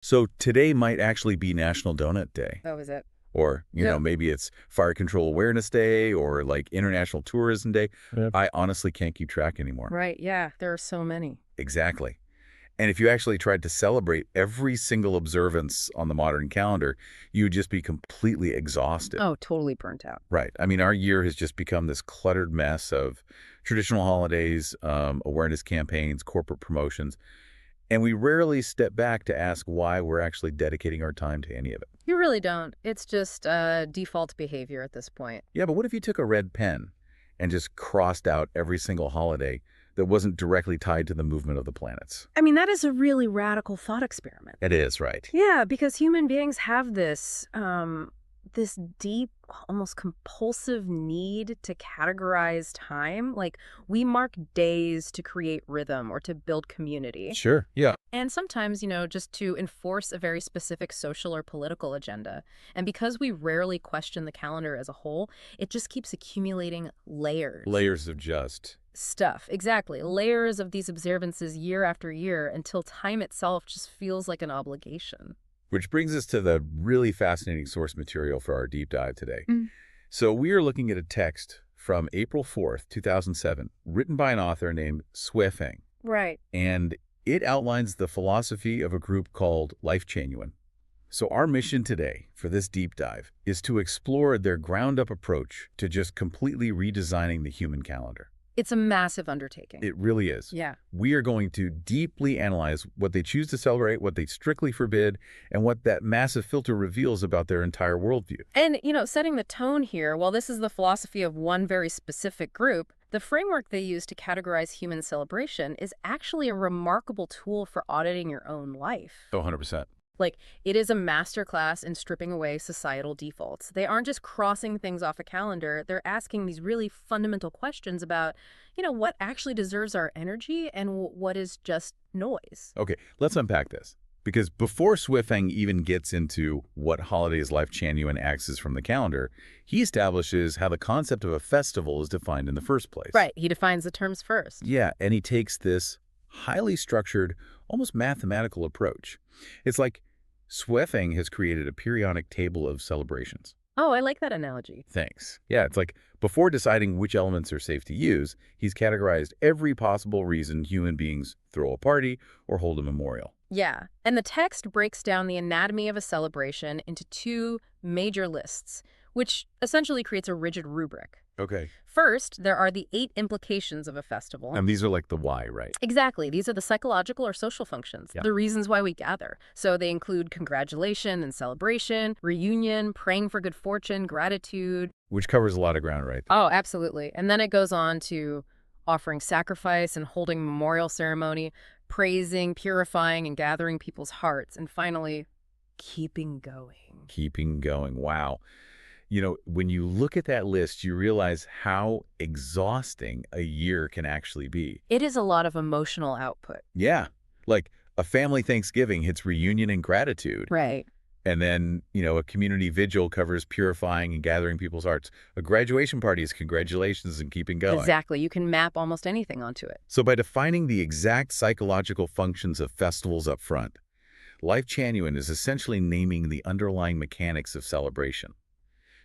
So today might actually be National Donut Day. Oh, is it? Or, Yep. maybe it's Fire Control Awareness Day or like International Tourism Day. Yep. I honestly can't keep track anymore. Right. Yeah. There are so many. Exactly. And if you actually tried to celebrate every single observance on the modern calendar, you would just be completely exhausted. Oh, totally burnt out. Right. I mean, our year has just become this cluttered mess of traditional holidays, awareness campaigns, corporate promotions, and we rarely step back to ask why we're actually dedicating our time to any of it. You really don't. It's just default behavior at this point. Yeah, but what if you took a red pen and just crossed out every single holiday that wasn't directly tied to the movement of the planets? I mean, that is a really radical thought experiment. It is, right? Yeah, because human beings have this deep, almost compulsive need to categorize time. Like, we mark days to create rhythm or to build community. Sure, yeah. And sometimes, just to enforce a very specific social or political agenda. And because we rarely question the calendar as a whole, it just keeps accumulating layers. Layers of just. Stuff, exactly. Layers of these observances year after year until time itself just feels like an obligation. Which brings us to the really fascinating source material for our deep dive today. Mm. So we are looking at a text from April 4th, 2007, written by an author named Sui. Right. And it outlines the philosophy of a group called Lifechanyuan. So our mission today for this deep dive is to explore their ground-up approach to just completely redesigning the human calendar. It's a massive undertaking. It really is. Yeah. We are going to deeply analyze what they choose to celebrate, what they strictly forbid, and what that massive filter reveals about their entire worldview. And, setting the tone here, while this is the philosophy of one very specific group, the framework they use to categorize human celebration is actually a remarkable tool for auditing your own life. Oh, 100%. Like, it is a masterclass in stripping away societal defaults. They aren't just crossing things off a calendar. They're asking these really fundamental questions about, what actually deserves our energy and what is just noise. Okay, let's unpack this. Because before Sui even gets into what holidays Lifechanyuan axes from the calendar, he establishes how the concept of a festival is defined in the first place. Right, he defines the terms first. Yeah, and he takes this highly structured, almost mathematical approach. It's like Sui has created a periodic table of celebrations. Oh, I like that analogy. Thanks. Yeah, it's like before deciding which elements are safe to use, he's categorized every possible reason human beings throw a party or hold a memorial. Yeah, and the text breaks down the anatomy of a celebration into two major lists, which essentially creates a rigid rubric. Okay. First, there are the 8 implications of a festival. And these are like the why, right? Exactly. These are the psychological or social functions, Yeah. the reasons why we gather. So they include congratulation and celebration, reunion, praying for good fortune, gratitude. Which covers a lot of ground, right? Oh, absolutely. And then it goes on to offering sacrifice and holding memorial ceremony, praising, purifying, and gathering people's hearts. And finally, keeping going. Keeping going. Wow. When you look at that list, you realize how exhausting a year can actually be. It is a lot of emotional output. Yeah. Like a family Thanksgiving hits reunion and gratitude. Right. And then, a community vigil covers purifying and gathering people's hearts. A graduation party is congratulations and keeping going. Exactly. You can map almost anything onto it. So by defining the exact psychological functions of festivals up front, Lifechanyuan is essentially naming the underlying mechanics of celebration,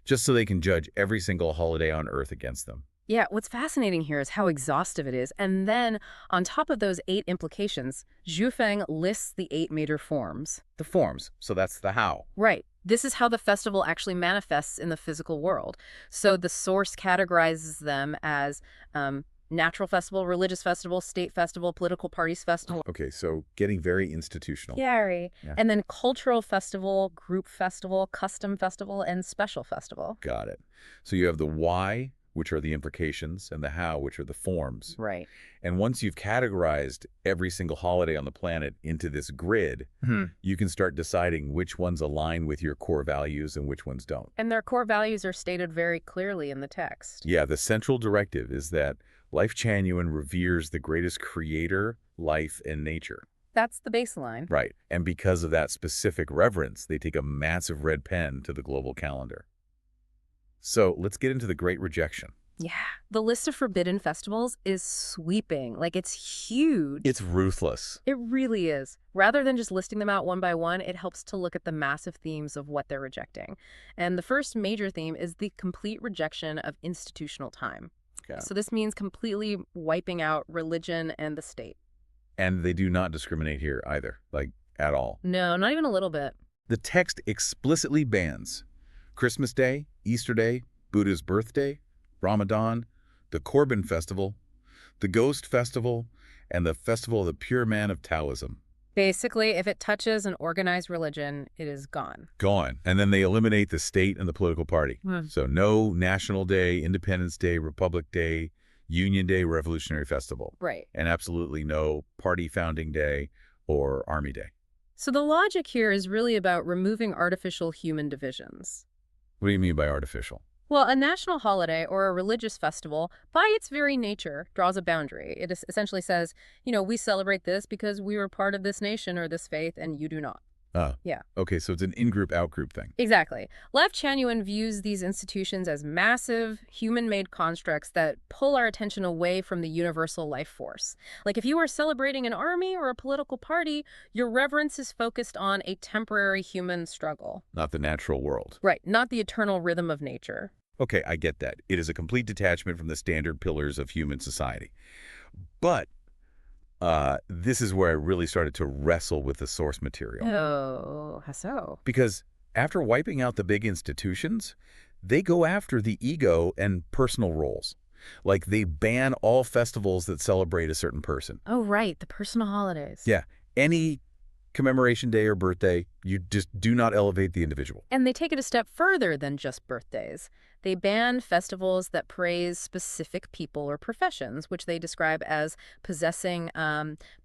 just so they can judge every single holiday on Earth against them. Yeah, what's fascinating here is how exhaustive it is. And then, on top of those 8 implications, Zhu lists the 8 major forms. The forms, so that's the how. Right. This is how the festival actually manifests in the physical world. So the source categorizes them as natural festival, religious festival, state festival, political parties festival. Okay, so getting very institutional. Yeah. Yeah. And then cultural festival, group festival, custom festival, and special festival. Got it. So you have the why, which are the implications, and the how, which are the forms. Right. And once you've categorized every single holiday on the planet into this grid, you can start deciding which ones align with your core values and which ones don't. And their core values are stated very clearly in the text. Yeah, the central directive is that Lifechanyuan reveres the greatest creator, life, and nature. That's the baseline. Right. And because of that specific reverence, they take a massive red pen to the global calendar. So let's get into the great rejection. Yeah. The list of forbidden festivals is sweeping. Like, it's huge. It's ruthless. It really is. Rather than just listing them out one by one, it helps to look at the massive themes of what they're rejecting. And the first major theme is the complete rejection of institutional time. Yeah. So this means completely wiping out religion and the state. And they do not discriminate here either, like at all. No, not even a little bit. The text explicitly bans Christmas Day, Easter Day, Buddha's birthday, Ramadan, the Korban Festival, the Ghost Festival, and the Festival of the Pure Man of Taoism. Basically, if it touches an organized religion, it is gone. Gone. And then they eliminate the state and the political party. Hmm. So no National Day, Independence Day, Republic Day, Union Day, Revolutionary Festival. Right. And absolutely no Party Founding Day or Army Day. So the logic here is really about removing artificial human divisions. What do you mean by artificial? Well, a national holiday or a religious festival, by its very nature, draws a boundary. It essentially says, we celebrate this because we were part of this nation or this faith, and you do not. Yeah. Okay, so it's an in-group, out-group thing. Exactly. Lifechanyuan views these institutions as massive, human-made constructs that pull our attention away from the universal life force. Like if you are celebrating an army or a political party, your reverence is focused on a temporary human struggle. Not the natural world. Right, not the eternal rhythm of nature. Okay, I get that. It is a complete detachment from the standard pillars of human society. But this is where I really started to wrestle with the source material. Oh, how so? Because after wiping out the big institutions, they go after the ego and personal roles. Like they ban all festivals that celebrate a certain person. Oh, right, the personal holidays. Yeah, any commemoration day or birthday, you just do not elevate the individual. And they take it a step further than just birthdays. They ban festivals that praise specific people or professions, which they describe as possessing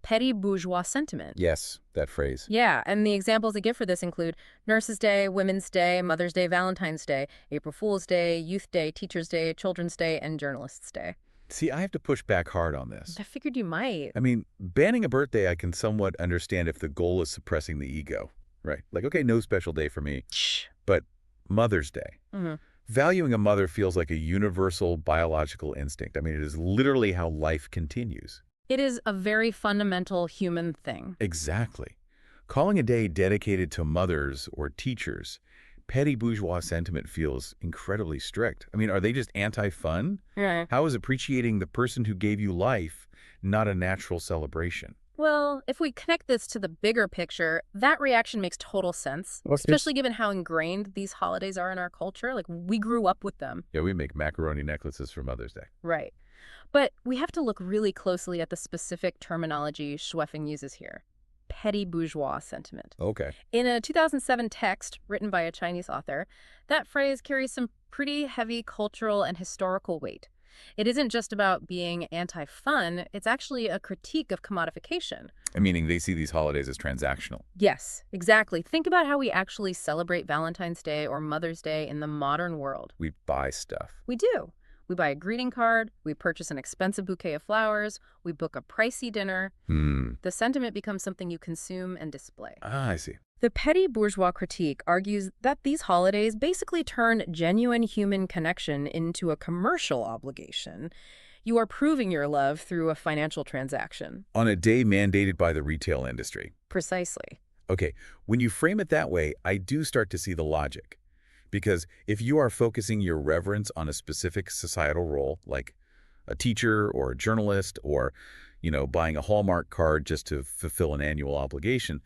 petty bourgeois sentiment. Yes, that phrase. Yeah, and the examples they give for this include Nurses' Day, Women's Day, Mother's Day, Valentine's Day, April Fool's Day, Youth Day, Teacher's Day, Children's Day, and Journalists' Day. See, I have to push back hard on this. I figured you might. I mean, banning a birthday I can somewhat understand if the goal is suppressing the ego, right? Like, okay, no special day for me, Shh. but Mother's Day. Mm-hmm. Valuing a mother feels like a universal biological instinct. I mean, it is literally how life continues. It is a very fundamental human thing. Exactly. Calling a day dedicated to mothers or teachers, petty bourgeois sentiment feels incredibly strict. I mean, are they just anti-fun? Right. How is appreciating the person who gave you life not a natural celebration? Well, if we connect this to the bigger picture, that reaction makes total sense, Okay. especially given how ingrained these holidays are in our culture. Like, we grew up with them. Yeah, we make macaroni necklaces for Mother's Day. Right. But we have to look really closely at the specific terminology Schweffing uses here. Petty bourgeois sentiment. Okay. In a 2007 text written by a Chinese author, that phrase carries some pretty heavy cultural and historical weight. It isn't just about being anti-fun, it's actually a critique of commodification. Meaning they see these holidays as transactional. Yes, exactly. Think about how we actually celebrate Valentine's Day or Mother's Day in the modern world. We buy stuff. We do. We buy a greeting card, we purchase an expensive bouquet of flowers, we book a pricey dinner. The sentiment becomes something you consume and display. I see. The petty bourgeois critique argues that these holidays basically turn genuine human connection into a commercial obligation. You are proving your love through a financial transaction. On a day mandated by the retail industry. Precisely. Okay, when you frame it that way, I do start to see the logic. Because if you are focusing your reverence on a specific societal role, like a teacher or a journalist or, buying a Hallmark card just to fulfill an annual obligation,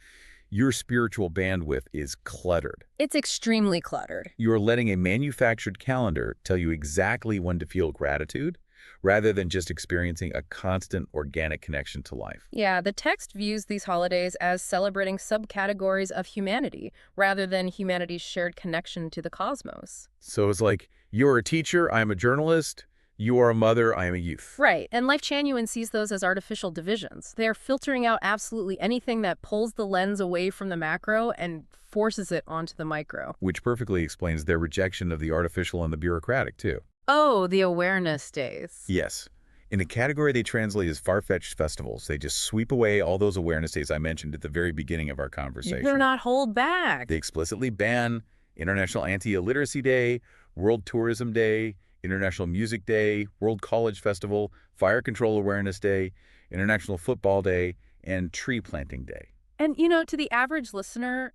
your spiritual bandwidth is cluttered. It's extremely cluttered. You are letting a manufactured calendar tell you exactly when to feel gratitude, rather than just experiencing a constant organic connection to life. Yeah, the text views these holidays as celebrating subcategories of humanity, rather than humanity's shared connection to the cosmos. So it's like, you're a teacher, I'm a journalist, you are a mother, I am a youth. Right, and Lifechanyuan sees those as artificial divisions. They are filtering out absolutely anything that pulls the lens away from the macro and forces it onto the micro. Which perfectly explains their rejection of the artificial and the bureaucratic, too. Oh, the awareness days. Yes. In a category they translate as far-fetched festivals, they just sweep away all those awareness days I mentioned at the very beginning of our conversation. They're not hold back. They explicitly ban International Anti-Illiteracy Day, World Tourism Day, International Music Day, World College Festival, Fire Control Awareness Day, International Football Day, and Tree Planting Day. And, to the average listener,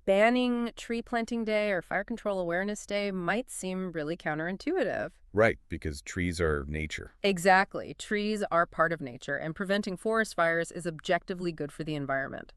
banning Tree Planting Day or Fire Control Awareness Day might seem really counterintuitive. Right, because trees are nature. Exactly. Trees are part of nature, and preventing forest fires is objectively good for the environment.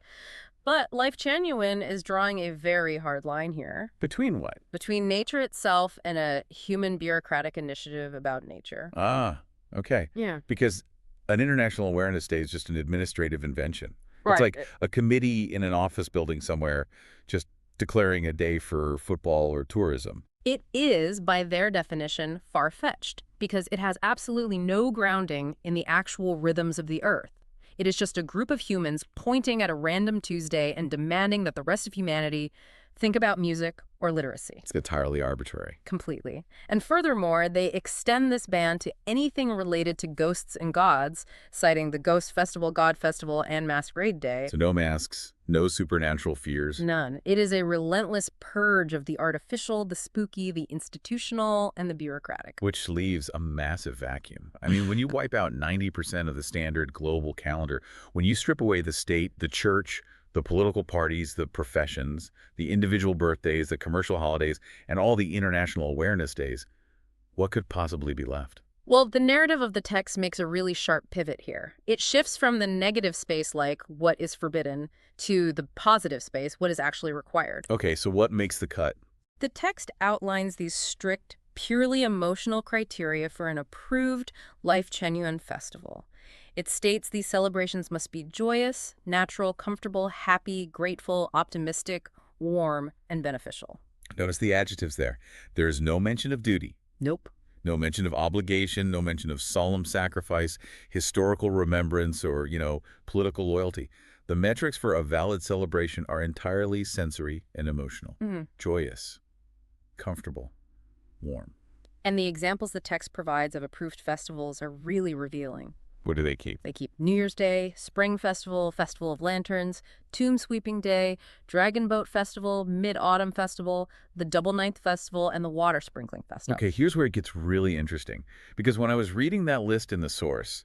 But Lifechanyuan is drawing a very hard line here. Between what? Between nature itself and a human bureaucratic initiative about nature. Ah, okay. Yeah. Because an International Awareness Day is just an administrative invention. It's Right. like a committee in an office building somewhere just declaring a day for football or tourism. It is, by their definition, far-fetched, because it has absolutely no grounding in the actual rhythms of the Earth. It is just a group of humans pointing at a random Tuesday and demanding that the rest of humanity think about music or literacy. It's entirely arbitrary. Completely. And furthermore, they extend this ban to anything related to ghosts and gods, citing the Ghost Festival, God Festival, and Masquerade Day. So no masks, no supernatural fears. None. It is a relentless purge of the artificial, the spooky, the institutional, and the bureaucratic. Which leaves a massive vacuum. I mean, when you wipe out 90% of the standard global calendar, when you strip away the state, the church, the political parties, the professions, the individual birthdays, the commercial holidays, and all the international awareness days, what could possibly be left? Well, the narrative of the text makes a really sharp pivot here. It shifts from the negative space, like what is forbidden, to the positive space, what is actually required. Okay, so what makes the cut? The text outlines these strict, purely emotional criteria for an approved Lifechanyuan festival. It states these celebrations must be joyous, natural, comfortable, happy, grateful, optimistic, warm, and beneficial. Notice the adjectives there. There is no mention of duty, Nope. no mention of obligation, no mention of solemn sacrifice, historical remembrance, or, political loyalty. The metrics for a valid celebration are entirely sensory and emotional. Joyous, comfortable, warm. And the examples the text provides of approved festivals are really revealing. What do they keep? They keep New Year's Day, Spring Festival, Festival of Lanterns, Tomb Sweeping Day, Dragon Boat Festival, Mid-Autumn Festival, the Double Ninth Festival, and the Water Sprinkling Festival. Okay, here's where it gets really interesting. Because when I was reading that list in the source,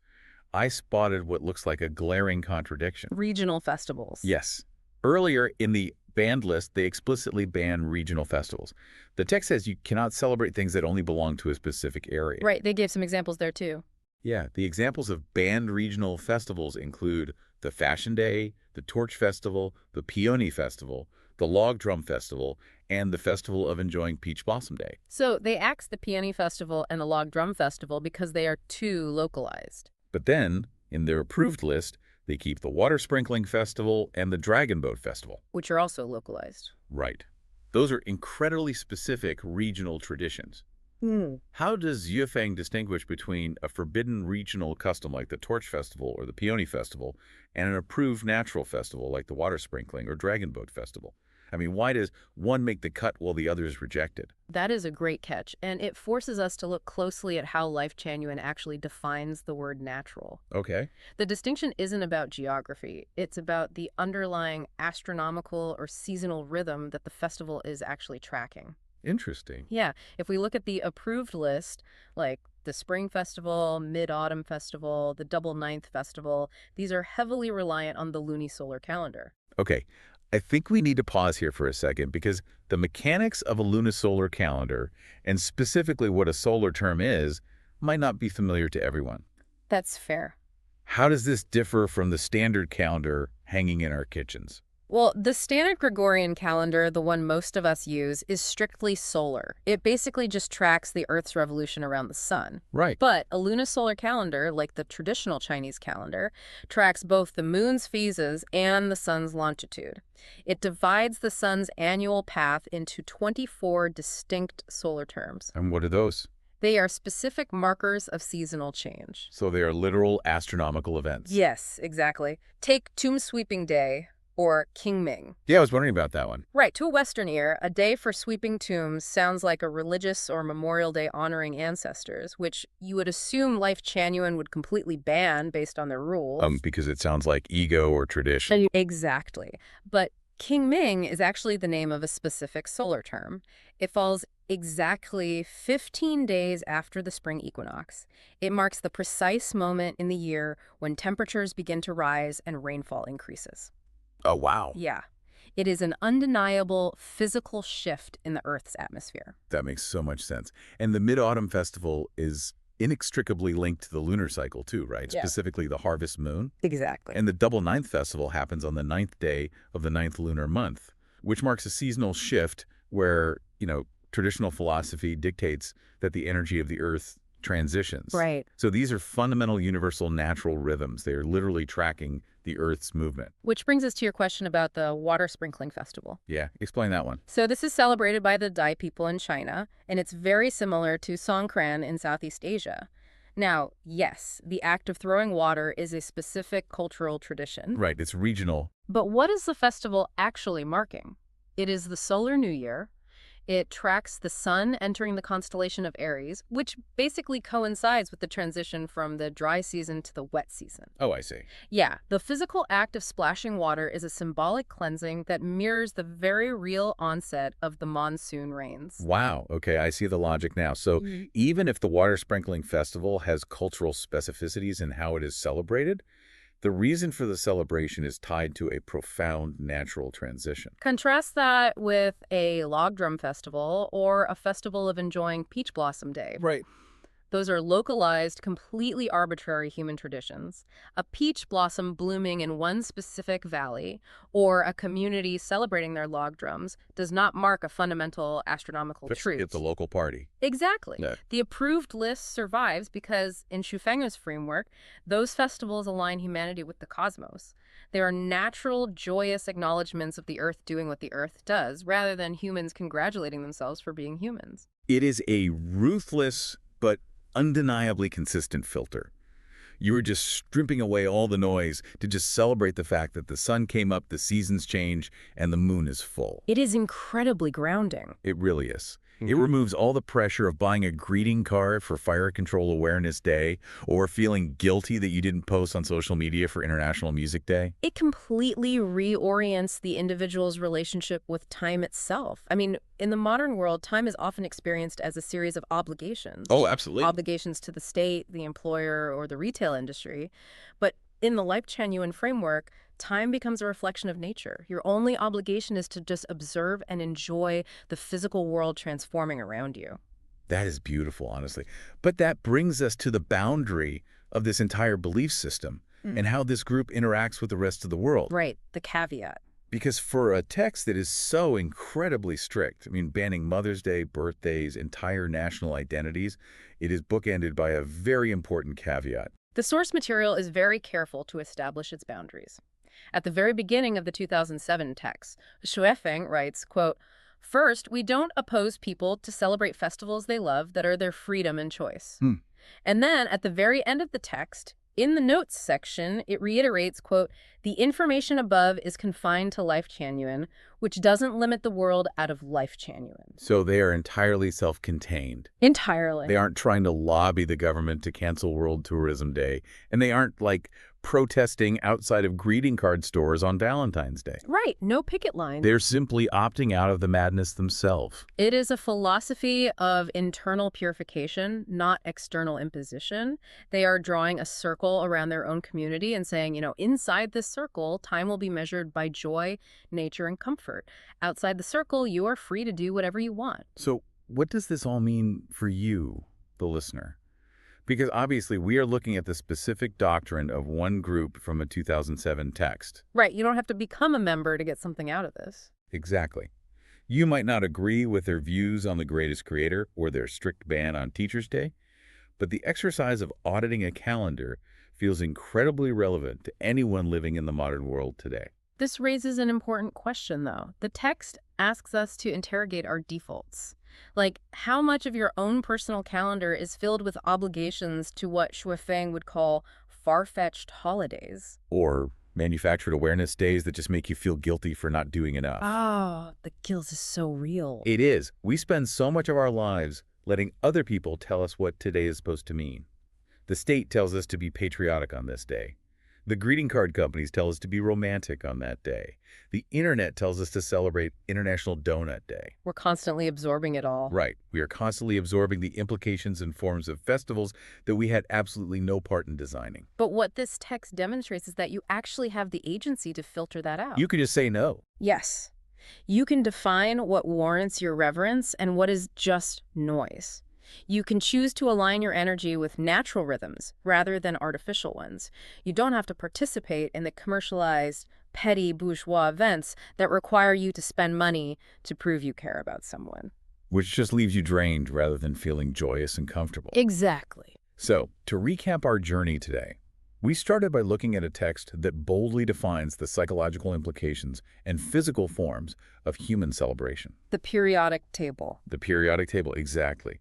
I spotted what looks like a glaring contradiction. Regional festivals. Yes. Earlier in the banned list, they explicitly ban regional festivals. The text says you cannot celebrate things that only belong to a specific area. Right, they gave some examples there too. Yeah, the examples of banned regional festivals include the Fashion Day, the Torch Festival, the Peony Festival, the Log Drum Festival, and the Festival of Enjoying Peach Blossom Day. So they axed the Peony Festival and the Log Drum Festival because they are too localized. But then, in their approved list, they keep the Water Sprinkling Festival and the Dragon Boat Festival. Which are also localized. Right. Those are incredibly specific regional traditions. How does Yufeng distinguish between a forbidden regional custom like the Torch Festival or the Peony Festival and an approved natural festival like the Water Sprinkling or Dragon Boat Festival? I mean, why does one make the cut while the other is rejected? That is a great catch, and it forces us to look closely at how Lifechanyuan actually defines the word natural. Okay. The distinction isn't about geography. It's about the underlying astronomical or seasonal rhythm that the festival is actually tracking. Interesting. Yeah, if we look at the approved list, like the Spring Festival, Mid-Autumn Festival, the Double Ninth Festival, these are heavily reliant on the lunisolar calendar. Okay, I think we need to pause here for a second because the mechanics of a lunisolar calendar, and specifically what a solar term is, might not be familiar to everyone. That's fair. How does this differ from the standard calendar hanging in our kitchens? Well, the standard Gregorian calendar, the one most of us use, is strictly solar. It basically just tracks the Earth's revolution around the sun. Right. But a lunisolar calendar, like the traditional Chinese calendar, tracks both the moon's phases and the sun's longitude. It divides the sun's annual path into 24 distinct solar terms. And what are those? They are specific markers of seasonal change. So they are literal astronomical events. Yes, exactly. Take Tomb Sweeping Day, or Qingming. Yeah, I was wondering about that one. Right, to a Western ear, a day for sweeping tombs sounds like a religious or Memorial Day honoring ancestors, which you would assume Lifechanyuan would completely ban based on their rules. Because it sounds like ego or tradition. Exactly. But Qingming is actually the name of a specific solar term. It falls exactly 15 days after the spring equinox. It marks the precise moment in the year when temperatures begin to rise and rainfall increases. Oh, wow. Yeah. It is an undeniable physical shift in the Earth's atmosphere. That makes so much sense. And the Mid-Autumn Festival is inextricably linked to the lunar cycle too, right? Yeah. Specifically the harvest moon. Exactly. And the Double Ninth Festival happens on the 9th day of the 9th lunar month, which marks a seasonal shift where, traditional philosophy dictates that the energy of the Earth transitions. Right. So these are fundamental universal natural rhythms. They are literally tracking the Earth's movement. Which brings us to your question about the water sprinkling festival. Yeah, explain that one. So this is celebrated by the Dai people in China, and it's very similar to Songkran in Southeast Asia. Now, yes, the act of throwing water is a specific cultural tradition. Right, it's regional. But what is the festival actually marking? It is the solar new year. It tracks the sun entering the constellation of Aries, which basically coincides with the transition from the dry season to the wet season. Oh, I see. Yeah, the physical act of splashing water is a symbolic cleansing that mirrors the very real onset of the monsoon rains. Wow, okay, I see the logic now. So even if the water sprinkling festival has cultural specificities in how it is celebrated, the reason for the celebration is tied to a profound natural transition. Contrast that with a log drum festival or a festival of enjoying peach blossom day. Right. Those are localized, completely arbitrary human traditions. A peach blossom blooming in one specific valley or a community celebrating their log drums does not mark a fundamental astronomical truth. It's a local party. Exactly. Yeah. The approved list survives because, in Shufengyu's framework, those festivals align humanity with the cosmos. They are natural, joyous acknowledgments of the Earth doing what the Earth does, rather than humans congratulating themselves for being humans. It is a ruthless but undeniably consistent filter. You were just stripping away all the noise to just celebrate the fact that the sun came up, the seasons change, and the moon is full. It is incredibly grounding. It really is. It removes all the pressure of buying a greeting card for Fire Control Awareness Day or feeling guilty that you didn't post on social media for International Music Day. It completely reorients the individual's relationship with time itself. I mean, in the modern world, time is often experienced as a series of obligations. Oh, absolutely. Obligations to the state, the employer, or the retail industry. But in the Lifechanyuan framework, time becomes a reflection of nature. Your only obligation is to just observe and enjoy the physical world transforming around you. That is beautiful, honestly. But that brings us to the boundary of this entire belief system and how this group interacts with the rest of the world. Right, the caveat. Because for a text that is so incredibly strict, banning Mother's Day, birthdays, entire national identities, it is bookended by a very important caveat. The source material is very careful to establish its boundaries. At the very beginning of the 2007 text, Shuefeng writes, quote, "First, we don't oppose people to celebrate festivals they love that are their freedom and choice." And then at the very end of the text, in the notes section, it reiterates, quote, "The information above is confined to Lifechanyuan, which doesn't limit the world out of Lifechanyuan." So they are entirely self-contained. Entirely. They aren't trying to lobby the government to cancel World Tourism Day, and they aren't, protesting outside of greeting card stores on Valentine's Day. Right, no picket line. They're simply opting out of the madness themselves. It is a philosophy of internal purification, not external imposition. They are drawing a circle around their own community and saying, inside this circle, time will be measured by joy, nature, and comfort. Outside the circle, you are free to do whatever you want. So what does this all mean for you, the listener? Because obviously we are looking at the specific doctrine of one group from a 2007 text. Right, you don't have to become a member to get something out of this. Exactly. You might not agree with their views on the greatest creator or their strict ban on Teacher's Day, but the exercise of auditing a calendar feels incredibly relevant to anyone living in the modern world today. This raises an important question, though. The text asks us to interrogate our defaults. How much of your own personal calendar is filled with obligations to what Shuefeng would call far-fetched holidays? Or manufactured awareness days that just make you feel guilty for not doing enough. Oh, the guilt is so real. It is. We spend so much of our lives letting other people tell us what today is supposed to mean. The state tells us to be patriotic on this day. The greeting card companies tell us to be romantic on that day. The internet tells us to celebrate International Donut Day. We're constantly absorbing it all. Right. We are constantly absorbing the implications and forms of festivals that we had absolutely no part in designing. But what this text demonstrates is that you actually have the agency to filter that out. You could just say no. Yes. You can define what warrants your reverence and what is just noise. You can choose to align your energy with natural rhythms rather than artificial ones. You don't have to participate in the commercialized, petty bourgeois events that require you to spend money to prove you care about someone. Which just leaves you drained rather than feeling joyous and comfortable. Exactly. So, to recap our journey today, we started by looking at a text that boldly defines the psychological implications and physical forms of human celebration. The periodic table. The periodic table, exactly.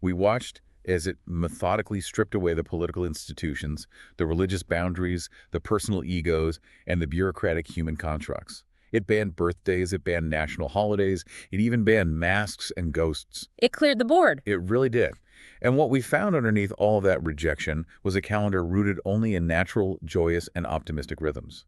We watched as it methodically stripped away the political institutions, the religious boundaries, the personal egos, and the bureaucratic human constructs. It banned birthdays, it banned national holidays, it even banned masks and ghosts. It cleared the board. It really did. And what we found underneath all of that rejection was a calendar rooted only in natural, joyous, and optimistic rhythms.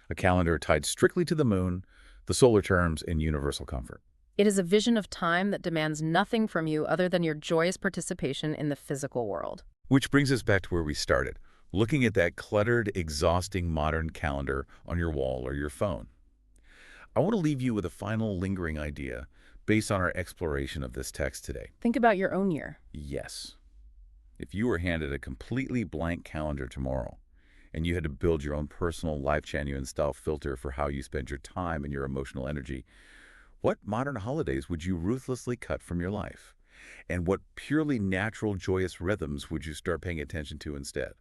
A calendar tied strictly to the moon, the solar terms, and universal comfort. It is a vision of time that demands nothing from you other than your joyous participation in the physical world. Which brings us back to where we started, looking at that cluttered, exhausting modern calendar on your wall or your phone. I want to leave you with a final lingering idea based on our exploration of this text today. Think about your own year. Yes. If you were handed a completely blank calendar tomorrow, and you had to build your own personal Lifechanyuan style filter for how you spend your time and your emotional energy, what modern holidays would you ruthlessly cut from your life? And what purely natural, joyous rhythms would you start paying attention to instead?